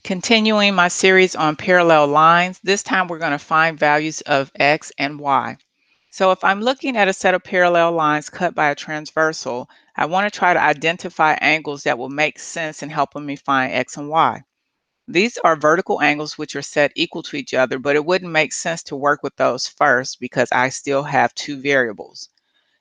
Continuing my series on parallel lines, this time we're going to find values of x and y. So if I'm looking at a set of parallel lines cut by a transversal, I want to try to identify angles that will make sense in helping me find x and y. These are vertical angles which are set equal to each other, but it wouldn't make sense to work with those first because I still have two variables.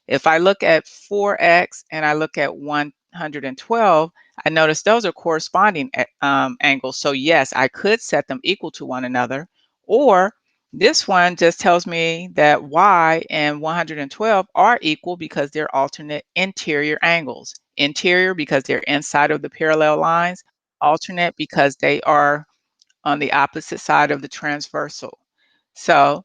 If I look at 4x and I look at 112, I notice those are corresponding angles. So yes, I could set them equal to one another. Or this one just tells me that y and 112 are equal because they're alternate interior angles. Interior because they're inside of the parallel lines. Alternate because they are on the opposite side of the transversal. So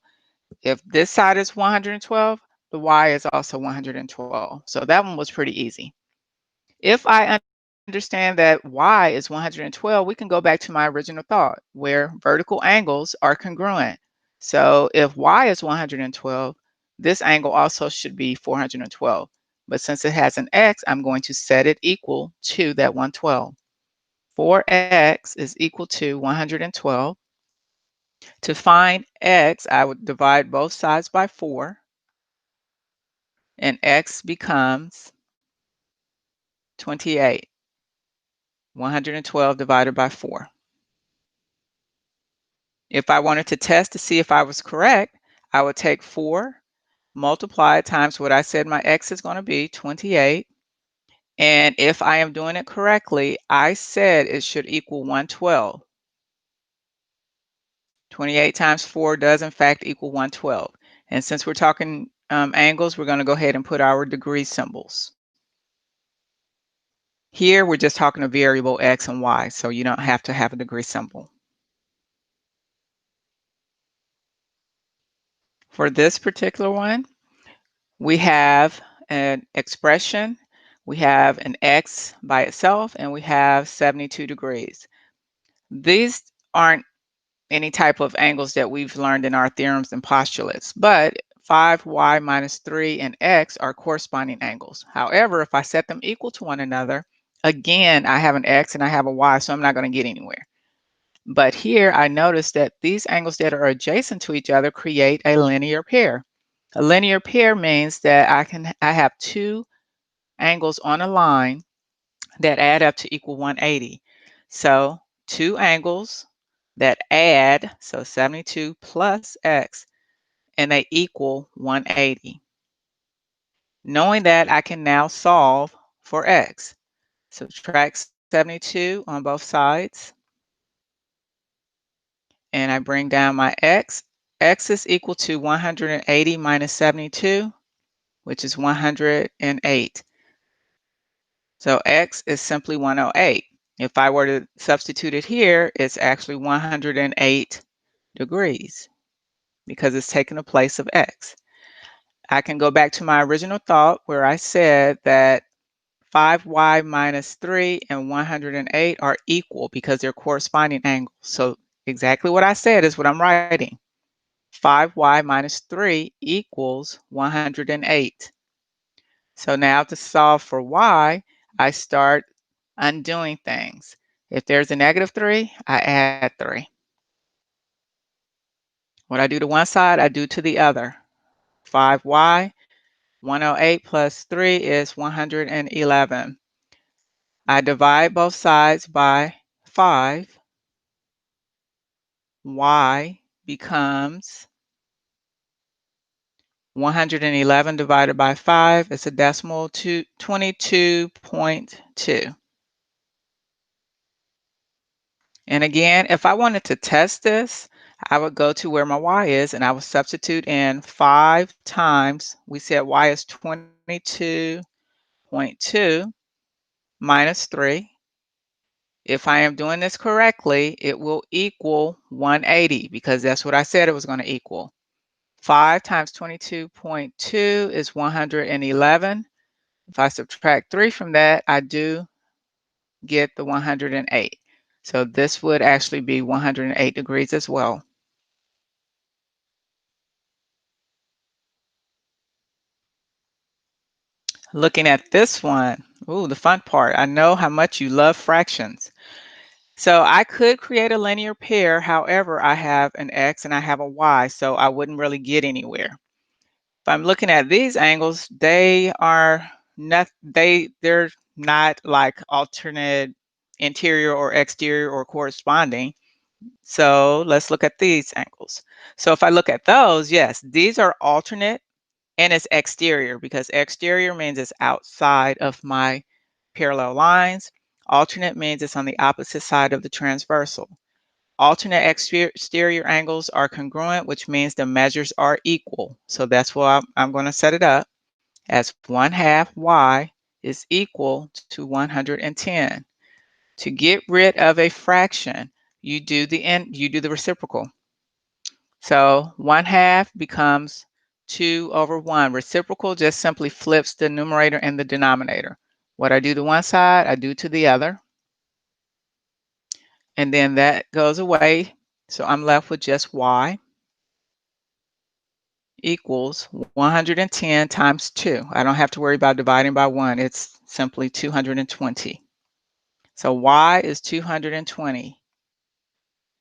if this side is 112, the y is also 112. So that one was pretty easy. If I understand that y is 112, we can go back to my original thought where vertical angles are congruent. So if y is 112, this angle also should be 412. But since it has an x, I'm going to set it equal to that 112. 4x is equal to 112. To find x, I would divide both sides by 4. And x becomes 28. 112 divided by 4. If I wanted to test to see if I was correct, I would take 4, multiply it times what I said my x is going to be, 28. And if I am doing it correctly, I said it should equal 112. 28 times 4 does in fact equal 112. And since we're talking angles, we're going to go ahead and put our degree symbols. Here, we're just talking a variable x and y, so you don't have to have a degree symbol. For this particular one, we have an expression, we have an x by itself, and we have 72 degrees. These aren't any type of angles that we've learned in our theorems and postulates, but 5y minus 3 and x are corresponding angles. However, if I set them equal to one another, again, I have an x and I have a y, so I'm not going to get anywhere. But here I notice that these angles that are adjacent to each other create a linear pair. A linear pair means that I have two angles on a line that add up to equal 180. So two angles that add, so 72 plus x, and they equal 180. Knowing that, I can now solve for x. Subtract 72 on both sides, and I bring down my x. X is equal to 180 minus 72, which is 108. So x is simply 108. If I were to substitute it here, it's actually 108 degrees because it's taking the place of x. I can go back to my original thought where I said that 5y minus 3 and 108 are equal because they're corresponding angles. So exactly what I said is what I'm writing. 5y minus 3 equals 108. So now to solve for y, I start undoing things. If there's a negative 3, I add 3. What I do to one side, I do to the other. 5y, 108 plus 3 is 111. I divide both sides by 5. Y becomes 111 divided by 5. It's a decimal to 22.2. And again, if I wanted to test this, I would go to where my y is and I would substitute in 5 times, we said y is 22.2 minus 3. If I am doing this correctly, it will equal 180 because that's what I said it was going to equal. 5 times 22.2 is 111. If I subtract 3 from that, I do get the 108. So this would actually be 108 degrees as well. Looking at this one, ooh, the fun part. I know how much you love fractions. So I could create a linear pair. However, I have an X and I have a Y, so I wouldn't really get anywhere. If I'm looking at these angles, they're not like alternate interior or exterior or corresponding. So let's look at these angles. So if I look at those, yes, these are alternate and it's exterior because exterior means it's outside of my parallel lines. Alternate means it's on the opposite side of the transversal. Alternate exterior angles are congruent, which means the measures are equal. So that's why I'm going to set it up as 1/2 y is equal to 110. To get rid of a fraction, you do the reciprocal. So 1/2 becomes 2/1. Reciprocal just simply flips the numerator and the denominator. What I do to one side, I do to the other. And then that goes away. So I'm left with just y equals 110 times 2. I don't have to worry about dividing by 1. It's simply 220. So y is 220.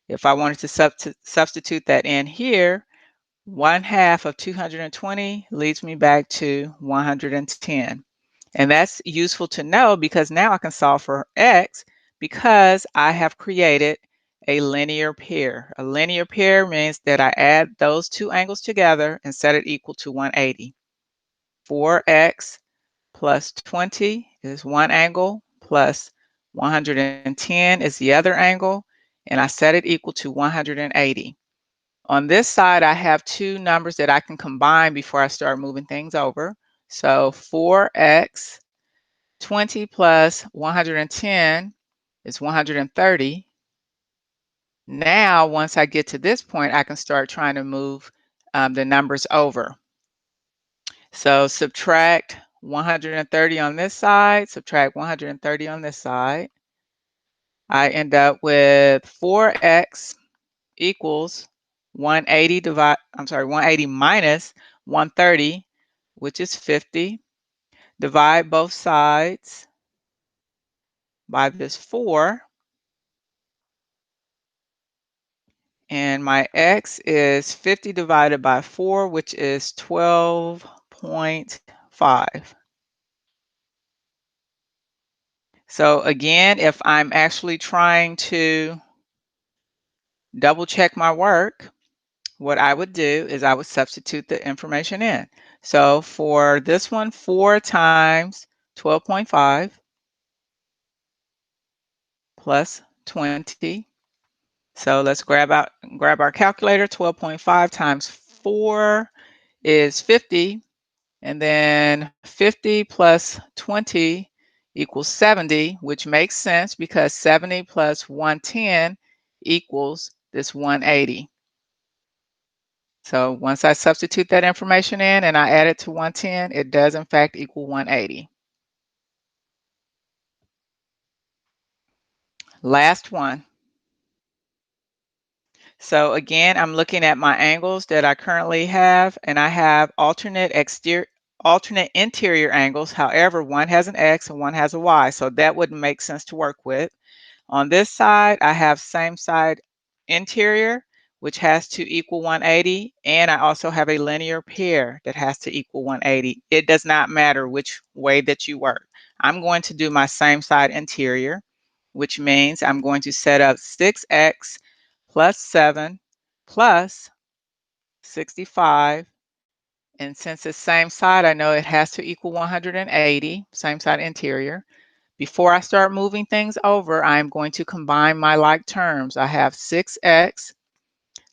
If I wanted to substitute that in here, 1/2 of 220 leads me back to 110. And that's useful to know because now I can solve for x because I have created a linear pair. A linear pair means that I add those two angles together and set it equal to 180. 4x plus 20 is one angle, plus 110 is the other angle, and I set it equal to 180. On this side, I have two numbers that I can combine before I start moving things over. So 4x, 20 plus 110 is 130. Now, once I get to this point, I can start trying to move the numbers over. So subtract 130 on this side, subtract 130 on this side. I end up with 4x equals 180 minus 130, which is 50. Divide both sides by this 4. And my x is 50 divided by 4, which is 12.5. So again, if I'm actually trying to double check my work, what I would do is I would substitute the information in. So for this one, 4 times 12.5 plus 20. So let's grab our calculator. 12.5 times 4 is 50. And then 50 plus 20 equals 70, which makes sense because 70 plus 110 equals this 180. So once I substitute that information in and I add it to 110, it does in fact equal 180. Last one. So again, I'm looking at my angles that I currently have, and I have alternate interior angles. However, one has an X and one has a Y, so that wouldn't make sense to work with. On this side, I have same side interior, which has to equal 180, and I also have a linear pair that has to equal 180. It does not matter which way that you work. I'm going to do my same side interior, which means I'm going to set up 6x plus 7 plus 65. And since it's same side, I know it has to equal 180, same side interior. Before I start moving things over, I'm going to combine my like terms. I have 6x,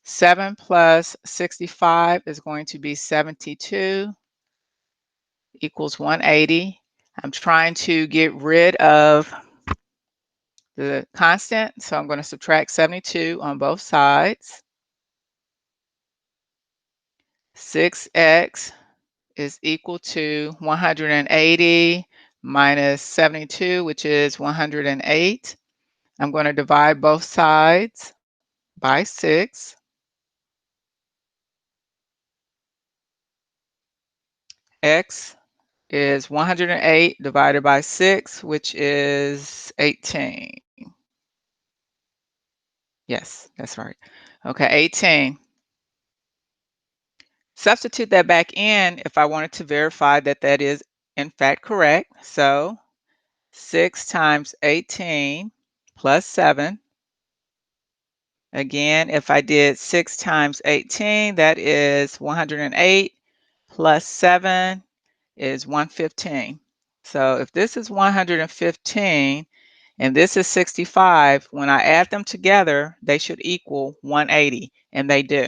7 plus 65 is going to be 72, equals 180. I'm trying to get rid of the constant, so I'm going to subtract 72 on both sides. 6x is equal to 180 minus 72, which is 108. I'm going to divide both sides by 6. X is 108 divided by 6, which is 18. Yes, that's right. Okay, 18. Substitute that back in if I wanted to verify that that is in fact correct. So 6 times 18 plus 7. Again, if I did 6 times 18, that is 108 plus 7 is 115. So if this is 115 and this is 65, when I add them together, they should equal 180, and they do.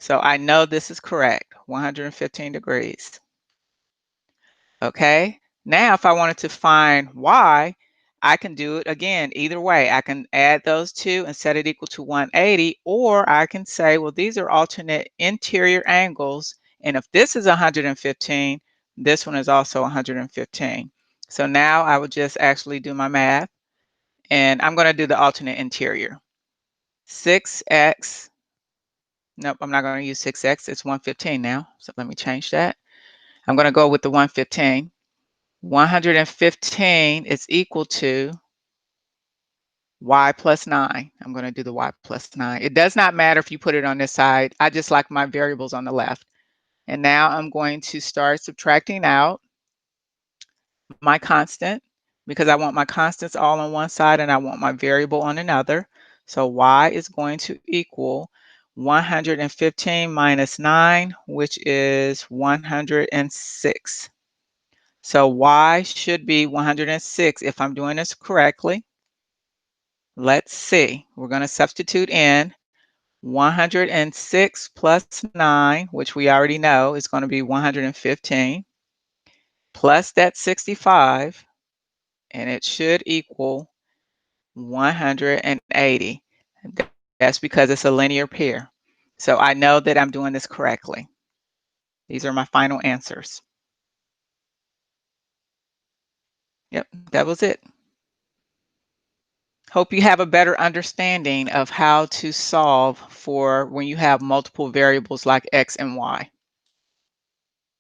So I know this is correct, 115 degrees. Okay, now if I wanted to find y, I can do it again either way. I can add those two and set it equal to 180, or I can say, well, these are alternate interior angles, and if this is 115, this one is also 115. So now I would just actually do my math, and I'm going to do the alternate interior. 6x, nope, I'm not going to use 6x, it's 115 now, so let me change that. I'm going to go with the 115. 115 is equal to y plus 9. I'm going to do the y plus 9. It does not matter if you put it on this side. I just like my variables on the left. And now I'm going to start subtracting out my constant because I want my constants all on one side and I want my variable on another. So y is going to equal 115 minus 9, which is 106. So y should be 106 if I'm doing this correctly. Let's see. We're going to substitute in 106 plus 9, which we already know is going to be 115, plus that 65, and it should equal 180. That's because it's a linear pair. So I know that I'm doing this correctly. These are my final answers. Yep, that was it. Hope you have a better understanding of how to solve for when you have multiple variables like X and Y.